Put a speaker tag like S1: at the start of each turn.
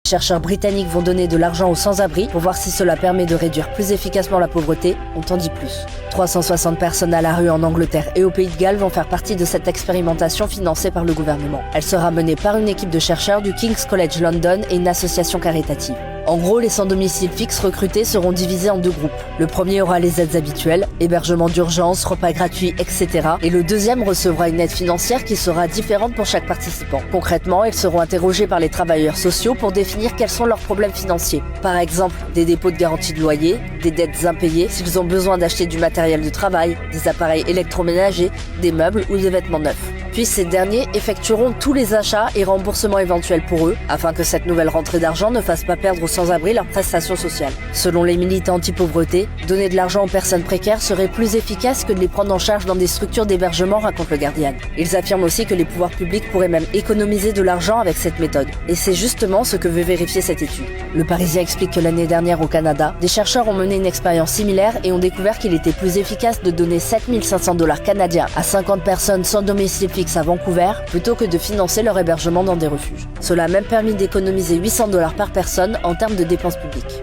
S1: Les chercheurs britanniques vont donner de l'argent aux sans-abri pour voir si cela permet de réduire plus efficacement la pauvreté, on t'en dit plus. 360 personnes à la rue en Angleterre et au Pays de Galles vont faire partie de cette expérimentation financée par le gouvernement. Elle sera menée par une équipe de chercheurs du King's College London et une association caritative. En gros, les sans-domicile fixe recrutés seront divisés en deux groupes. Le premier aura les aides habituelles, hébergement d'urgence, repas gratuits, etc. Et le deuxième recevra une aide financière qui sera différente pour chaque participant. Concrètement, ils seront interrogés par les travailleurs sociaux pour définir quels sont leurs problèmes financiers. Par exemple, des dépôts de garantie de loyer, des dettes impayées, s'ils ont besoin d'acheter du matériel de travail, des appareils électroménagers, des meubles ou des vêtements neufs. Puis ces derniers effectueront tous les achats et remboursements éventuels pour eux, afin que cette nouvelle rentrée d'argent ne fasse pas perdre aux sans-abri leurs prestations sociales. Selon les militants anti-pauvreté, donner de l'argent aux personnes précaires serait plus efficace que de les prendre en charge dans des structures d'hébergement, raconte le Guardian. Ils affirment aussi que les pouvoirs publics pourraient même économiser de l'argent avec cette méthode. Et c'est justement ce que veut vérifier cette étude. Le Parisien explique que l'année dernière au Canada, des chercheurs ont mené une expérience similaire et ont découvert qu'il était plus efficace de donner 7 500 $ canadiens à 50 personnes sans domicile fixe à Vancouver plutôt que de financer leur hébergement dans des refuges. Cela a même permis d'économiser 800 $ par personne en termes de dépenses publiques.